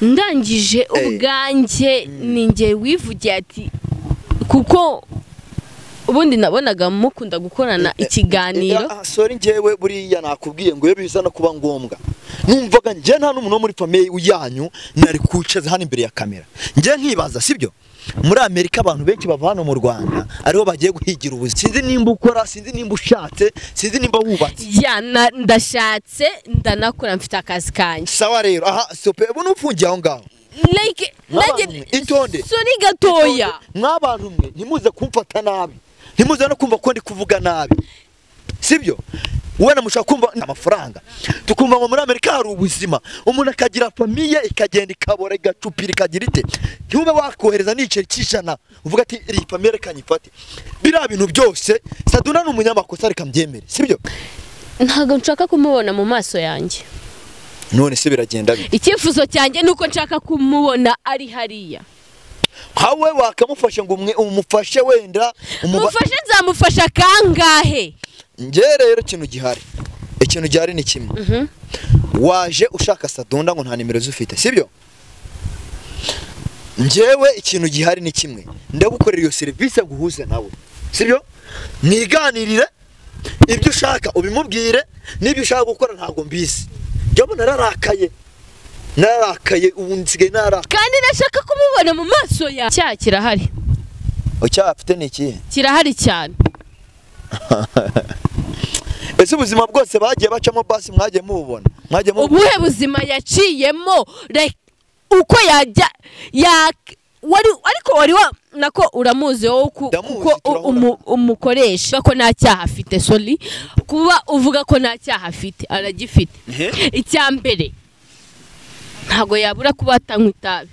ndangije ubwanjye ninjye wivugiye ati kuko ubundi nabonaga mukunda gukorana ikiganiro. Sorry njyewe buriya nakubwiye ngo iyo biza no kuba ngombwa numvaga nje nta n'umuntu muri famille uyanyu nari kucaza hano imbere ya kamera nje nkibaza sibyo muri Amerika abantu benshi bava hano mu Rwanda ariho bagiye guhigira ubuzi sinzi nimba ukora sinzi nimba ushatse sinzi nimba wubatse ya ndashatse ndanakora mfite akazi kanje sawa rero aha sope ubu nufungiye aho ngaho like itonde sori gatoya mwabantu mwe ntimuze kumfata nabi ntimuze no kumva ko ndi kuvuga nabi sibyo wena mushaka kumva amafaranga tukumva ngo muri Amerika hari ubuzima umuntu akagira famille ikagenda ikabora igacupira ikagira ite ntube wakohereza n'iceri cy'ijana uvuga ati iri famille kanyifate bira bintu byose Saduna n'umunyamakosa reka mbyemere sibyo ntago nshaka kumubona mu maso yanjye none se biragenda bite icyifuzo cyanjye nuko nshaka kumubona ari hariya hawe wakamufasha ngo umufashe wenda umufashe nzamufasha kangahe nje rero ikintu gihari ni kimwe waje ushaka Sadunda ngo nta nimero zufite sibyo njewe ikintu gihari ni kimwe ndagukorera iyo service guhuza nawe sibyo mwiganirire ibyo ushaka ubimubwire n'ibyo ushaka gukora ntago mbizi jabo nararakaye ubu nsigaye kandi nashaka kumubona mu maso ya cya kirahari ucyafite ni iki kirahari cyane ese ubuzima bwose bagiye bacamo basi mwagiye mububona ubuhe buzima yaciyemo uko yajya ariko wari nako uramuzi wowe kuko umukoresha ko nta cyaha afite soli kuba uvuga ko nta cyaha afite aragifite icyambere ntago yabura kuba atanywa itabi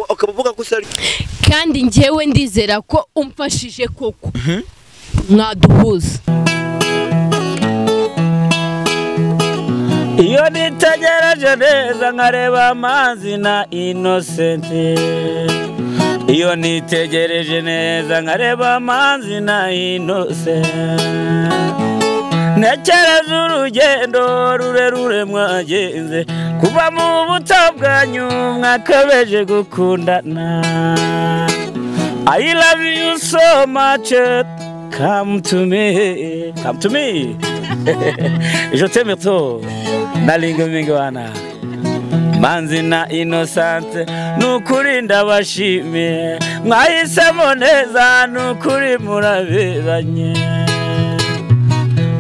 akavuga ko sari kandi njyewe ndizera ko umfashije koko mwaduhuza iyo nitegereje neza nkareba amazi na Innocent iyo nitegereje neza nkareba amazi na Innocent ntekereza urugendo rurerure mwagenze kuva mu buto bwanyu mwakabeje gukundana I love you so much come to me je t'aime trop nalinga mingi wana Manzi na Innocent nukuri ndabashimiye mwahisemo neza nukuri muraberanye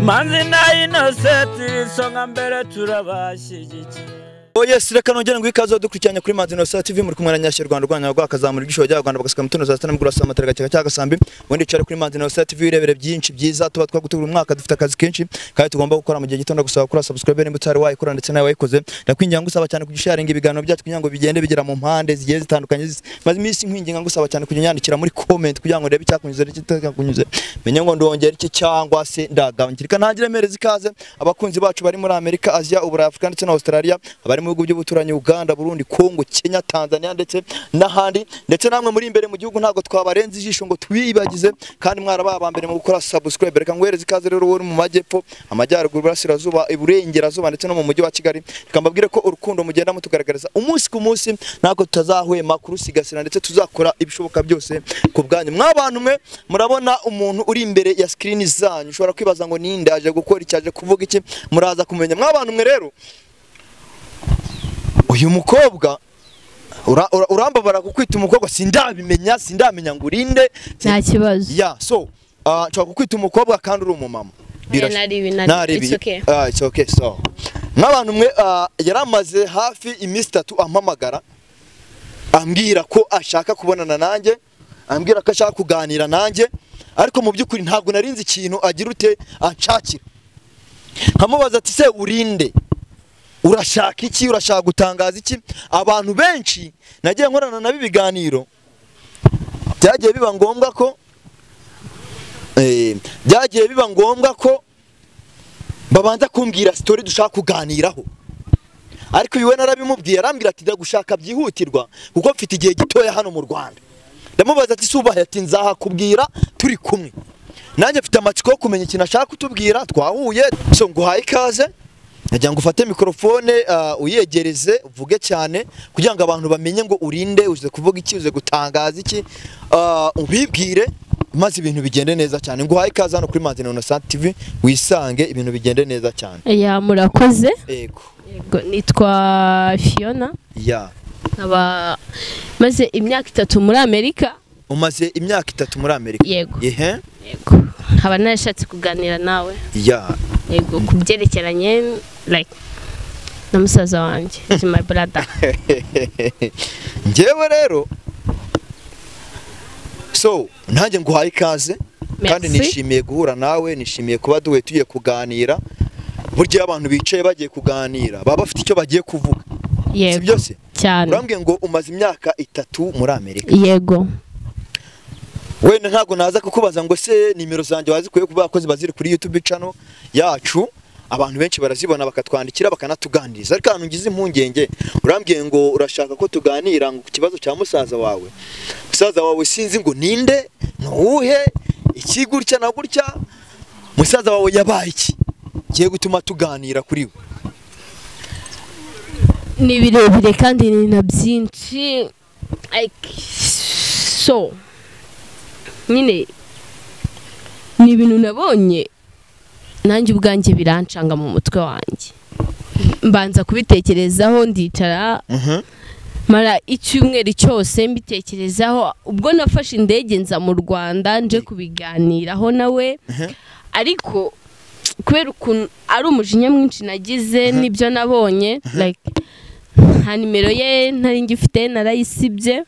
Manzi na Innocent songa mbere turabashyigikiye yes reka nongera ngo ikazo dukurikiranye kuri Manzi Innocent TV muri kumwe na Nyashya Rwanda rwakazamura igisho cya Rwanda bagasika mutuno za sana mugura samatera cyaka gasambi ubundi cyari kuri Manzi Innocent TV irebere byinshi byiza tuba twagutegura umwaka dufite akazi kenshi kandi tugomba gukora mu gihe gitondo gusaba kuri subscribe nimba utari wayikora ndetse nawe wayikoze ndakwinginga ngusaba cyane kugisharinga ibiganiro byacu kugira ngo bigende bigera mu mpande zigiye zitandukanye maze iminsi nkwinginga ngusaba cyane kunyandikira muri comment kugira ngo ndebe cyakunyuze n'ikitakunyuze menye ngo ndongera iki cyangwa se ndagabanyirika ntagire merezi ikaze abakunzi bacu bari muri Amerika Asia Uburayi Afrika ndetse na Australia abari mu bihugu by'ubuturanyi Uganda Burundi Kongo Kenya Tanzania ndetse n'ahandi ndetse namwe muri imbere mu gihugu ntago twabarenze ijisho ngo twibagize kandi mwaraba mbere mu gukora subscribe reka ngwereze ikaze rero wori mu majyepfo amajyaruguru burasirazuba iburengerazuba ndetse no mu mujyi wa Kigali rikambabwire ko urukundo mugenda mutugaragariza umunsi ku munsi ntago tutazahwema kurusigasira ndetse tuzakora ibishoboka byose ku bwanyu mwabantu mwe murabona umuntu uri imbere ya screen zanyu ushobora kwibaza ngo ninde aje gukora icyaje kuvuga iki muraza kumenya mwabantu mwe rero uyu mukobwa urambabara kukwita umukobwa sindamenya ngo urinde nta kibazo ya so nshaka kukwita umukobwa kandi uri umumama it's okay it's okay so nk'abantu mwe yaramaze hafi iminsi 3 ampamagara ambwira ko ashaka kubonana nanjye ambwira ko ashaka kuganira nanjye ariko mu by'ukuri ntabwo narinzi ikintu agira ute anshakira nkamubaza ati se urinde urashaka iki urashaka gutangaza iki abantu benshi nagiye nkorana na bibiganiro byagiye biba ngombwa ko babanza kumbwira story dushaka kuganiraho ariko yiwe narabimubwiye arambwira ati ndagushaka byihutirwa kuko mfite igihe gitoya hano mu Rwanda ndamubaza ati subahe ati nzahakubwira turi kumwe nanjye mfite amatsiko yo kumenya ikintu ashaka kutubwira twahuye so nguhaye ikaze Nagira ngo ufate mikrofone uyegereze uvuge cyane kugira ngo abantu bamenye ngo urinde uze kuvuga iki uze gutangaza iki ubibwire maze ibintu bigende neza cyane ngo haye ikaze hano kuri Manzi Innocent TV wisange ibintu bigende neza cyane. Ya murakoze. Yego. Nitwa Fiona. Ya. Nkaba maze imyaka 3 muri Amerika. Umaze imyaka 3 muri Amerika? Yego. Yehe. Yego. Nkaba nashatse kuganira nawe. Ya. Yego kubyerekeranye like na musaza wanje is my brother. Ngewe rero so ntange nguhaye ikaze kandi nishimiye guhura nawe nishimiye kuba duwe tugiye kuganira burya abantu bicaye bagiye kuganira baba bafite icyo bagiye kuvuga. Yego. Si byose Cyane. urambwiye ngo umaze imyaka 3 muri Amerika. Yego. Wenda ntago naza kukubaza ngo se nimero zanjye wazikuye kuba akozi baziri kuri YouTube channel yacu abantu benshi barazibona bakatwandikira bakanatuganiriza ariko ahantu ngize impungenge urambwiye ngo urashaka ko tuganira ngo ku kibazo cya musaza wawe sinzi ngo ninde nuhe iki gutya na gutya musaza wawe yabaye iki kiye gutuma tuganira kuri we. Ni birebire kandi ni na byinshi so nyine ni ibintu nabonye nanjye ubwanjye birancanga mu mutwe wanjye mbanza kubitekerezaho ndicara mara icyumweru cyose mbitekerezaho ubwo nafashe indege nza mu Rwanda nje kubiganiraho nawe ariko kubera ukuntu ari umujinya mwinshi nagize nibyo nabonye like nta nimero ye ntari ngifite narayisibye.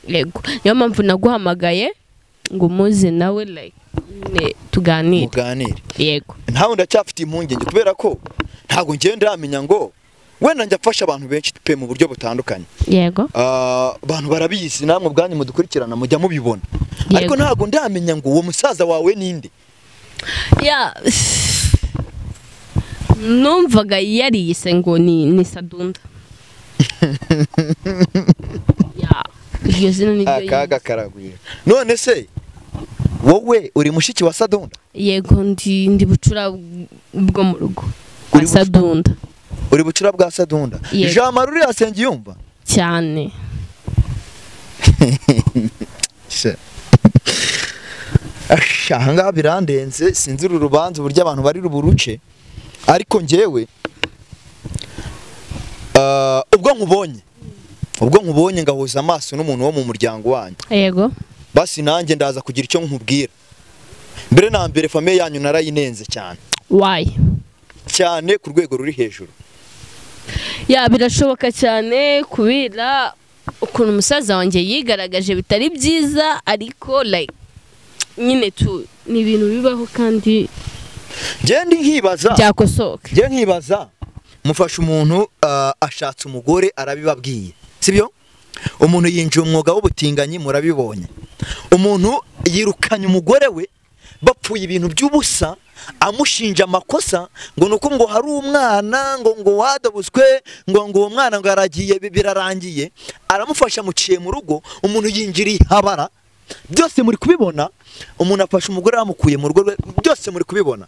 Yego niyo mpamvu naguhamagaye ngo muze nawe like tuganire. Yego ntawe ndacyafite impungenge kubera ko ntago ngenda amenya ngo wenda njya afasha abantu benshi pe mu buryo butandukanye. Yego abantu barabizi namwe bwanyu mudukurikirana mujya mubibona ariko ntago ndamenya ngo uwo musaza wawe ninde. Ya numvaga yariyise ngo ni Sadunda. Ya iyo zina ni akaga karagwira. None se wowe uri mushiki wa Sadunda? Yego ndi bucura bwo mu rugo kwa Sadunda. Uri bucura bwa Sadunda? Jean Maruri asengi yumva cyane. Ashanga birandenze sinzi urubanza uburyo abantu bari ruburuce ariko ngewe ubwo nkubonye ngahuza amaso n'umuntu wo mu muryango wanyu. Yego basi nanjye ndaza kugira icyo nkubwira mbere na mbere famille yanyu narayinenze cyane. Why? Cyane ku rwego ruri hejuru. Ya birashoboka cyane kubera ukuntu umusaza wanjye yigaragaje bitari byiza ariko like nyine ni ibintu bibaho kandi ngende nkibaza byakosoka. Nge nkibaza mufasha umuntu ashatse umugore arabibabwiye sibyo umuntu yinjiye umwuga w'ubutinganyi murabibonye umuntu yirukanye umugore we bapfuye ibintu by'ubusa amushinja amakosa ngo nuko ngo hari umwana ngo wadabuswe ngo uwo mwana ngo aragiye birarangiye aramufasha muciye mu rugo umuntu yinjiriye habara byose muri kubibona umuntu afasha umugore amukuye mu rugo byose muri kubibona.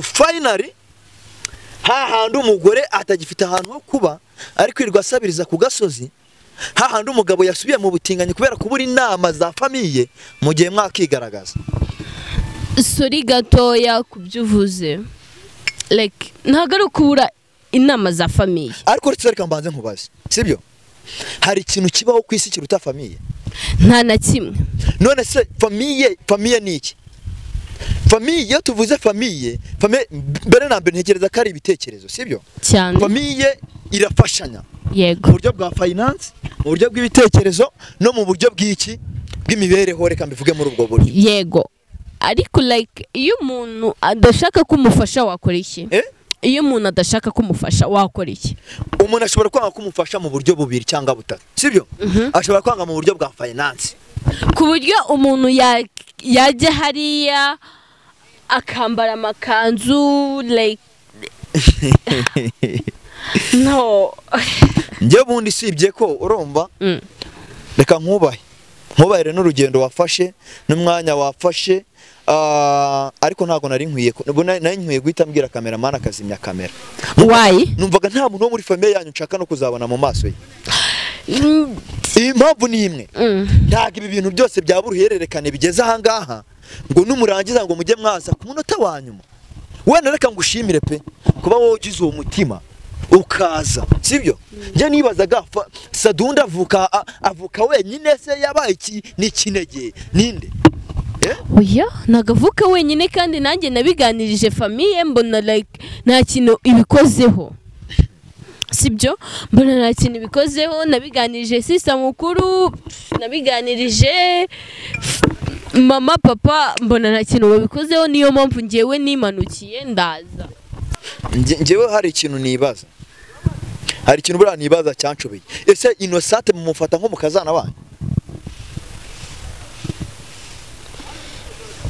Finally hahandi umugore atagifite ahantu ho kuba ari kwirirwa asabiriza ku gasozi hahandi umugabo yasubiye mu butinganyi kubera kubura inama za famille mu gihe mwakigaragaza. Sorry gatoya kubyuvuze like ntago ari kubura inama za famille ariko reka mbanze nkubaze sibyo hari ikintu kibaho ku isi kiruta famille? Nta na kimwe. None se famille ni iki? Famille tuvuze famille mbere na mbere ntekereza ko ari ibitekerezo sibyo cyane. Famille irafashanya. Yego mu buryo bwa finance mu buryo bw'ibitekerezo no mu buryo bw'iki bw'imibereho reka mbivuge muri ubwo buryo. Yego ariko like iyo umuntu adashaka kumufasha wakora iki? Iyo umuntu adashaka kumufasha wakora iki? Umuntu ashobora kwanga kumufasha mu buryo bubiri cyangwa butatu sibyo ashobora kwanga mu buryo bwa finance ku buryo umuntu yajya hariya akambara amakanzu like no njye bundi sibye ko urumva reka nkubahe n'urugendo wafashe n'umwanya wafashe ariko ntago nari nkwiye nari nkwiye guhita mbwira cameraman akazimya kamera. Why? Numvaga nta muntu wo muri famille yanyu nshaka no kuzabona mu maso ye. Impamvu ni imwe. Ntago ibi bintu byose byaba uruhererekane bigeze aha ngaha ngo numurangiza ngo mujye mwaza ku munota wa nyuma. Wenda reka ngushimire pe kuba wowe ugize uwo mutima ukaza, sibyo? Nje nibazaga Sadunda avuka wenyine se yabaye iki ni kinege ninde? Oya nagavuka wenyine kandi nanjye nabiganirije famille mbona like nta kintu ibikozeho. Sibyo? Mbona nta kintu ibikozeho, nabiganirije sister mukuru, nabiganirije mama papa, mbona nta kintu babikozeho, niyo mpamvu ngewe nimanukiye ndaza. Ngewe hari ikintu nibaza. Hari ikintu bura nibaza cyancubeye. Ese Innocent mumufata nko mukazana wanyu?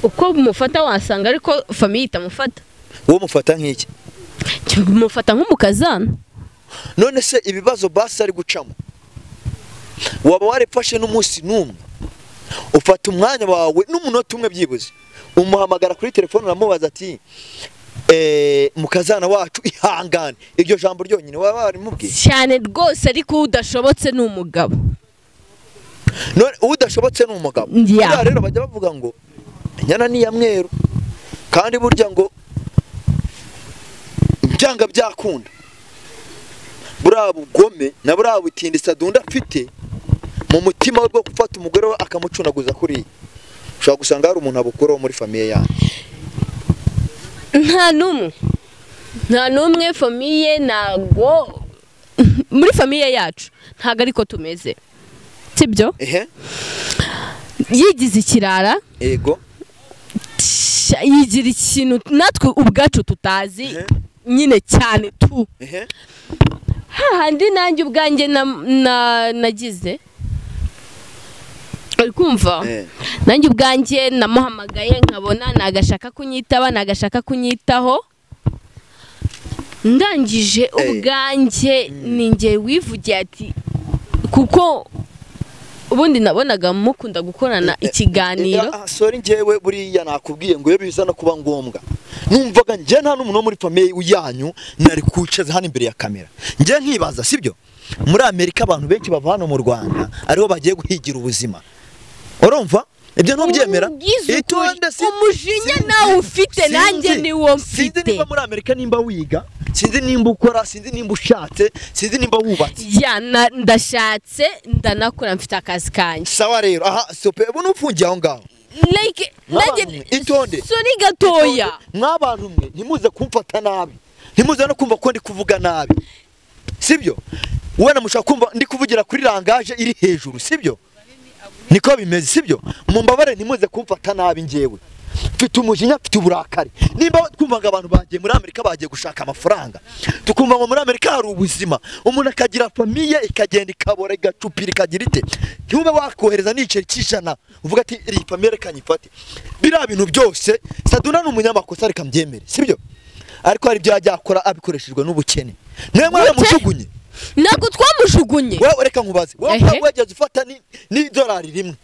Uko mufata wasanga ariko famille itamufata. Wo mufata nk'iki? Mufata nk'umukazana. None se ibibazo basi ari gucamo waba warepfashe n'umunsi numwe ufata umwanya wawe n'umunota umwe byibuze umuhamagara kuri telefone uramubaza ati mukazana wacu ihangane, iryo jambo ryonyine waba warimubwiye? Cyane rwose ariko udashobotse n'umugabo. None udashobotse n'umugabo rero bajya bavuga ngo inyana ni ya mweru kandi burya ngo byanga byakunda. Buriya bugome na buriya butindi Sadunda afite mu mutima we bwo gufata umugore we akamucunaguza kuri ushobora gusanga hari umuntu abukora muri famille yanyu. Nta numwe famille nago muri famille yacu ntago ariko tumeze, sibyo? Yigize ikirara, ego yigira ikintu natwe ubwacu tutazi nyine cyane tu. Hahandi nanjye ubwanjye nagize kumva nanjye ubwanjye namuhamagaye nkabona nagashaka kunyitaba nagashaka kunyitaho, ndangije ubwanjye ninjye wivugiye ati kuko ubundi nabonaga mukunda gukorana ikiganiro. Sorry ngewe buriya nakubwiye ngo iyo biza no kuba ngombwa numvaga nje nta n'umuntu muri famille uyanyu nari kucaza hano imbere ya kamera. Nje nkibaza sibyo muri Amerika abantu benshi bava hano mu Rwanda ariho bagiye guhigira ubuzima. Urumva ibyo ntubyemera? Itonde umujinya nawe ufite nanjye ni wo mfite. Sinzi nimba muri Amerika nimba wiga, sinzi nimba ukora, sinzi nimba ushatse, sinzi nimba wubatse. Ya ndashatse ndanakora mfite akazi kanje. Sawa rero aha sope ubu nufungiye aho ngaho. Like nanjye itonde soni gatoya mwabantu mwe ntimuze kumfata nabi, ntimuze no kumva ko ndi kuvuga nabi, sibyo? Wena mushaka kumva ndi kuvugira kuri langaje iri hejuru, sibyo? Niko bimeze, sibyo? Mumbabare ntimuze kumfata nabi ngewe mfite umujinya, mfite uburakari. Nimba twumvaga abantu bagiye muri Amerika bagiye gushaka amafaranga, tukumva ngo muri Amerika hari ubuzima, umuntu akagira famille ikagenda ikabora igacupira ikagira ite, ntube wakohereza n'iceri cy'ijana uvuga ati iri famille kanyifate. Bira bintu byose Sadunda n'umunyamakosa reka mbyemere, sibyo? Ariko hari byo yajya akora abikoreshejwe n'ubukene. Mwe mwaramushugunye? Nako twamushugunye. Wewe reka nkubaze, wewe wageze ufata ni dolari rimwe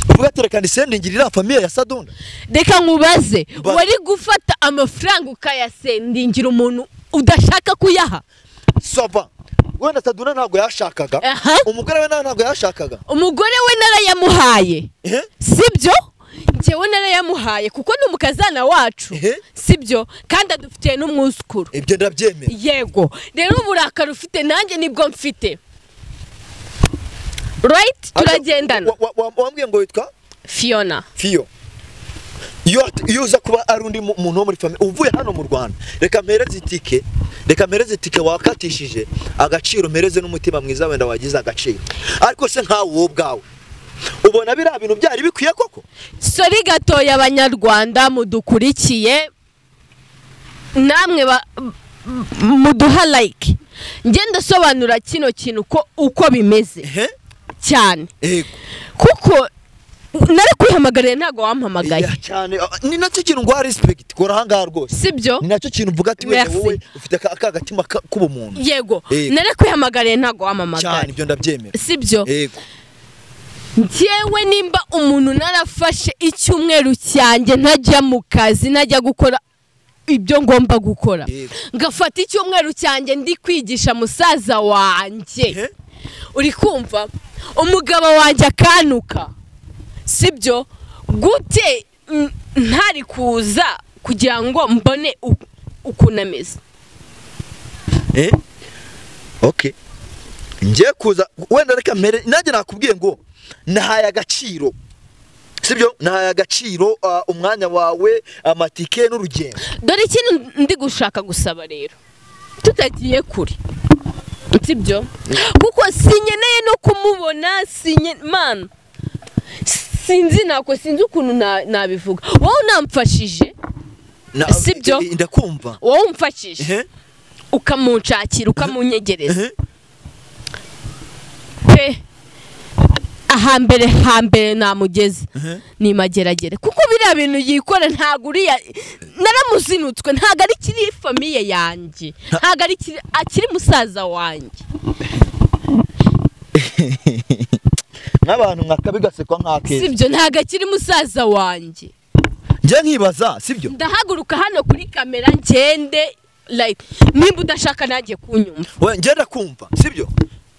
uvuga ati reka ndisendingirira famille ya Sadunda. Reka nkubaze wari gufata amafaranga ukayasendingira umuntu udashaka kuyaha? Sova wenda Sadunda ntago yashakaga, umugore we ntago yashakaga. Umugore we narayamuhaye, sibyo? Ngewe narayamuhaye kuko ni umukazana wacu, sibyo? Kandi adufitiye n'umwuzukuru. Ibyo ndabyemera. Yego rero uburakari ufite nanjye nibwo mfite. Right? Turagendana. Wambwiye ngo witwa Fiona. Fio. Iyo uza kuba ari undi muntu wo muri famille uvuye hano mu Rwanda, reka mpereze itike wakatishije agaciro, mpereze n'umutima mwiza wenda wagize agaciro. Ariko se nkawe wowe bwawe ubona bira bintu byari bikwiye koko? Sorry gatoya abanyarwanda mudukurikiye namwe muduha like. Ngenda sobanura kino kintu ko uko bimeze cyane. Kuko nari kwihamagarira ntago wampamagaye cyane. Ni nacyo kintu ngo respect kora hanga rwose, sibyo? Ni nacyo kintu uvuga ati wowe ufite akagatima kuba umuntu. Yego nari kwihamagarira ntago wampamagaye cyane, ibyo ndabyemera, sibyo? Yego njyewe nimba umuntu narafashe icyumweru cyanjye ntajya mu kazi najya gukora ibyo ngomba gukora ngafata icyumweru cyanjye ndi kwigisha musaza wanjye uri kumva umugabo wanjye akanuka sibyo gute ntari kuza kugira ngo mbone ukunameze okay ngiye kuza wenda reka mere nanjye nakubwiye ngo nahaye agaciro sibyo nahaye agaciro umwanya wawe amatike n'urugendo dore ikintu ndi gushaka gusaba rero tutagiye kuri sibyo kuko sinyeneye no kumubona man sinzi ukuntu nabivuga wowe unamfashije sibyo ndakumva wowe umfashije ukamunshakira ukamunyegereza hambere namugeze ni mageragere kuko biriya bintu yikora ntago uriya naramuzinutswe ntago ari kiri famiye yanjye ntago ari akiri musaza wanjye n'abantu mwakabigasekwa nk'akeza sibyo ntago akiri musaza wanjye njye nkibaza sibyo ndahaguruka hano kuri kamera ngende like nimba udashaka nanjye kunyumva we ngenda kumva sibyo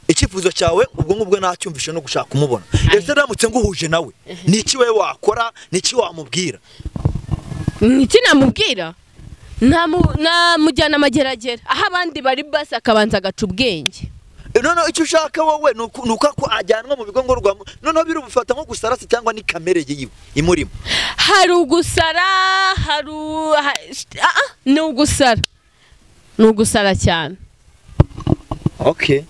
icyifuzo cyawe ubwo ngubwo nacyumvishe no gushaka kumubona ese ndamutse nguhuje nawe niki we wakora niki wamubwira niki namubwira namujyana amageragere aho abandi bari basi akabanza agaca ubwenge none icyo ushaka wowe nuko ko ajyanwa mu bigo ngororwamo none biri ubufata nko gusarasa cyangwa ni kamere yiwe imurimo hari ugusara ni ugusara cyane okay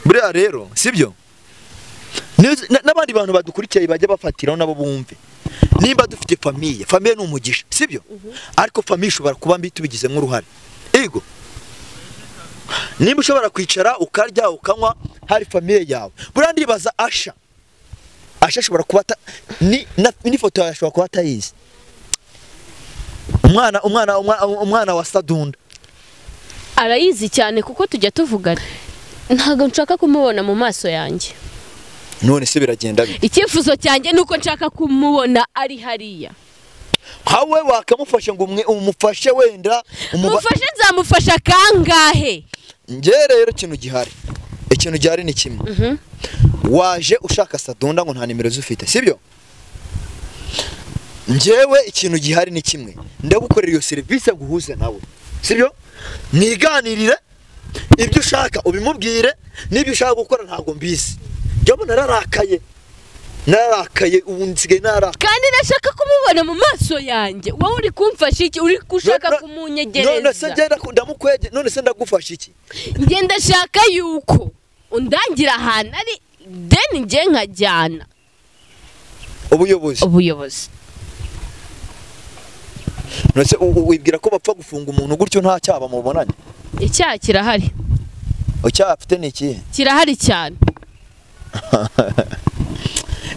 buriya rero sibyo n'abandi bantu badukurikiye bajya bafatiraho nabo bumve nimba dufite famiye ni umugisha sibyo ariko famiye ishobora kuba mbi tubigizemo uruhare ego nimba ushobora kwicara ukarya ukanywa hari famiye yawe buriya ndibaza Asha ashobora kuba n'ifoto yawe ashobora kuba atayizi umwana wa Sadunda arayizi cyane kuko tujya tuvugana ntago nshaka kumubona mu maso yanjye none se biragenda bite icyifuzo cyanjye nuko nshaka kumubona ari hariya hawe wakamufasha ngo umufashe wenda umufashe nzamufasha kangahe nge rero ikintu gihari ni kimwe waje ushaka Sadunda ngo nta nimero zufite sibyo ngewe ikintu gihari ni kimwe ndagukorera iyo service guhuza nawe sibyo mwiganirire ibyo ushaka ubimubwire n'ibyo ushaka gukora ntago mbizi jyamo nararakaye ubu nsigaye narakaye kandi nashaka kumubona mu maso yanjye wowe uri kumfasha iki uri kushaka kumunyegereza none se ndamukwege none se ndagufasha iki nge ndashaka yuko undangira ahantu ari then nge nkajyana ubuyobozi nose wibwira ko bapfa gufunga umuntu gutyo nta cyaba mubonanye icyaha kirahari icyaha afite ni ikihe kirahari cyane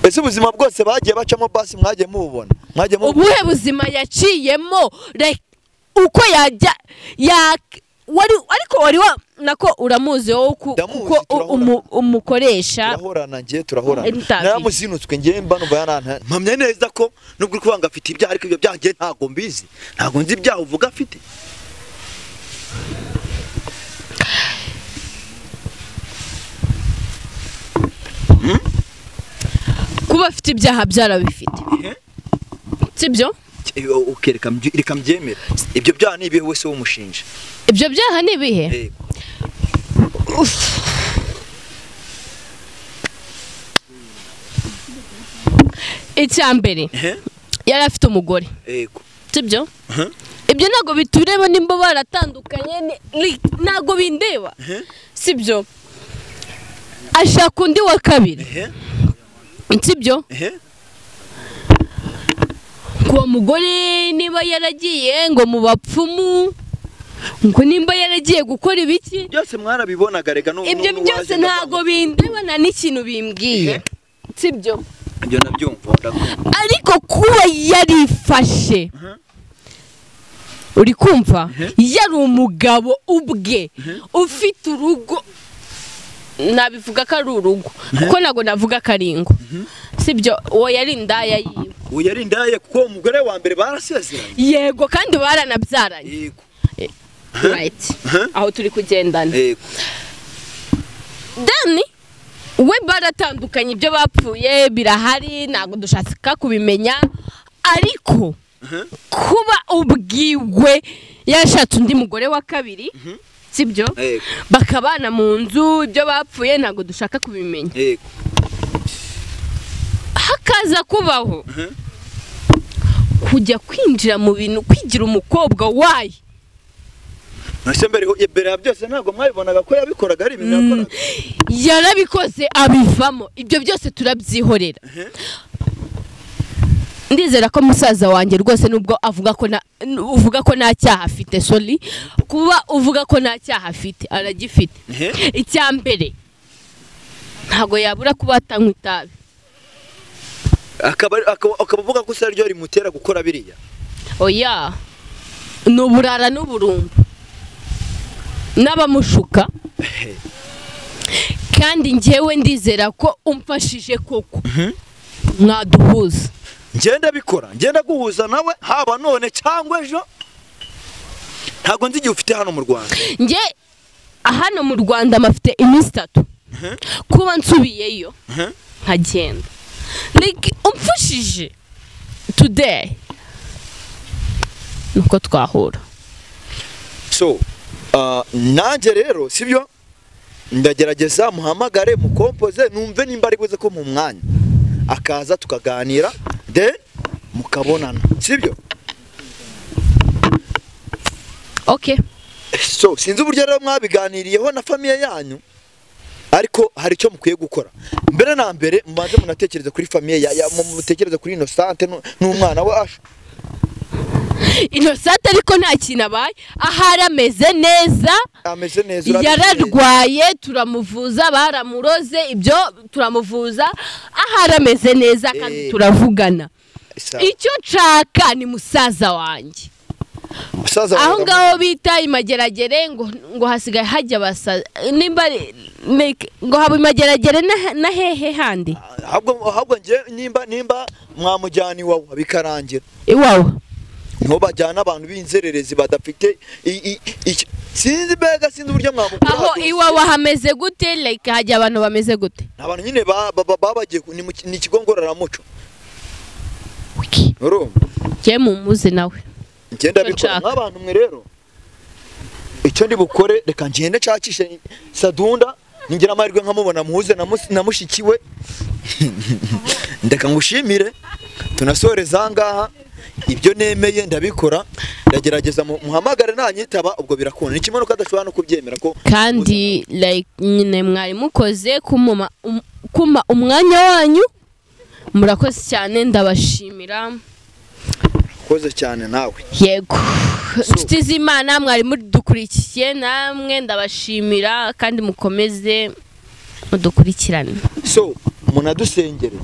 ese ubuzima bwose bagiye bacamo basi mwagiye mububona ubuhe buzima yaciyemo uko yajya ariko wari nako uramuzi wowe kuko umukoresha turahorana naramuzinutswe ngiye mba numva yananta mpamya neza ko nubwo uri kubanga afite ibyaha ariko ibyo byanjye ntago mbizi ntago nzi ibyaha uvuga afite kuba afite ibyaha byarabifite sibyo reka mbyemera ibyo byaha ni ibihe wese w'umushinja ibyo byaha ni ibihe icyambere yari afite umugore sibyo ibyo ntago bitureba nimba baratandukanye ntago bindeba sibyo ashaka undi wa kabiri sibyo uwo mugore niba yaragiye ngo mu bapfumu ngo nimba yaragiye gukora ibiki byose mwarabibonaga rega no ibyo byose ntago bindeba na n'ikintu bimbwiye sibyo ibyo nabyumva ariko kuba yarifashe uri kumva yari umugabo ubwe ufite urugo nabivuga ko ari urugo kuko nago navuga karingo sibyo uwo yari indaya yiwe uwo yari indaya kuko umugore wa mbere barasezeranye yego kandi baranabyaranye yego right aho turi kugendana yego then we baratandukanye ibyo bapfuye birahari nago dushaka kubimenya ariko kuba ubwiwe yashatse undi mugore wa kabiri sibyo bakabana mu nzu ibyo bapfuye nago dushaka kubimenya hakaza kubaho kujya kwinjira mu bintu kwigira umukobwa wayi nase mbere ya byose ntabwo mwabibonaga ko yabikoraga ari ibintu yakoraga yarabikoze abivamo ibyo byose turabyihorera ndizera ko musaza wanjye rwose nubwo uvuga ko nta cyaha afite soli kuba uvuga ko nta cyaha afite aragifite icya mbere ntago yabura kuba atanywa itabi akavuga ko ryo rimutera gukora biriya oya n'uburara n'uburumbu n'abamushuka kandi njyewe ndizera ko umfashije koko mwaduhuza ngenda bikora ngenda guhuza nawe haba none cyangwa ejo ntago nzi igihe ufite hano mu Rwanda nge hano mu Rwanda mafite iminsi 3 kuba nsubiyeyo nkagenda like umfashije today nuko twahura so nanjye rero sibyo ndagerageza muhamagare mukompoze numve nimba ari buze ko mu mwanya akaza tukaganira then mukabonana sibyo okay so sinzi uburyo rero mwabiganiriyeho na famiye yanyu ariko hari icyo mukwiye gukora mbere na mbere mubanze munatekereze kuri famiye mutekereze kuri Innocent n'umwana we Asha Innocent ariko nta kintu abaye ahari ameze neza yararwaye turamuvuza baramuroze ibyo turamuvuza ahari ameze neza kandi turavugana icyo nshaka ni musaza wanjye aho ngaho bita imageragere ngo hasigaye hajya basa nimba ngo haba imageragere na hehe handi ahubwo nje nimba mwamujyana iwawe bikarangira iwawe niho bajyana abantu b'inzererezi badafite sinzi bega sinzi uburyo mwamukura aho iwawe hameze gute like hajya abantu bameze gute abantu nyine babagiye ni ikigo ngororamuco je mumuze nawe ngenda bikora nk'abantu mwe rero icyo ndi bukore reka ngende cakishe Sadunda ningira amahirwe nkamubona muhuze namushikiwe ndeka ngushimire tunasoreza ngaha ibyo nemeye ndabikora ndagerageza muhamagare nanyitaba ubwo birakunda nikimanuka adashobora no kubyemera ko kandi like nyine mwari mukoze kuma umwanya wanyu murakoze cyane ndabashimira koze cyane nawe yego nshuti z'Imana mwari mudukurikiye namwe ndabashimira kandi mukomeze mudukurikirane so munadusengere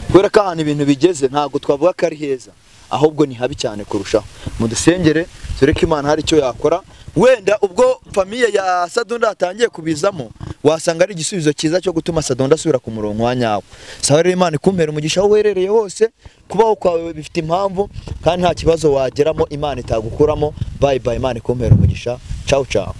kubera ko ahantu ibintu bigeze ntago twavuga ko ari heza ahubwo ni habi cyane kurushaho mudusengere tureke Imana hari icyo yakora wenda ubwo famiye ya Sadunda atangiye kubizamo wasanga ari igisubizo cyiza cyo gutuma Sadunda asubira ku murongo wa nyawo sawa rero Imana ikumpera umugisha werereye hose kubaho kwawe bifite impamvu kandi nta kibazo wageramo Imana itagukuramo bye bye Imana ikumpera umugisha ciao ciao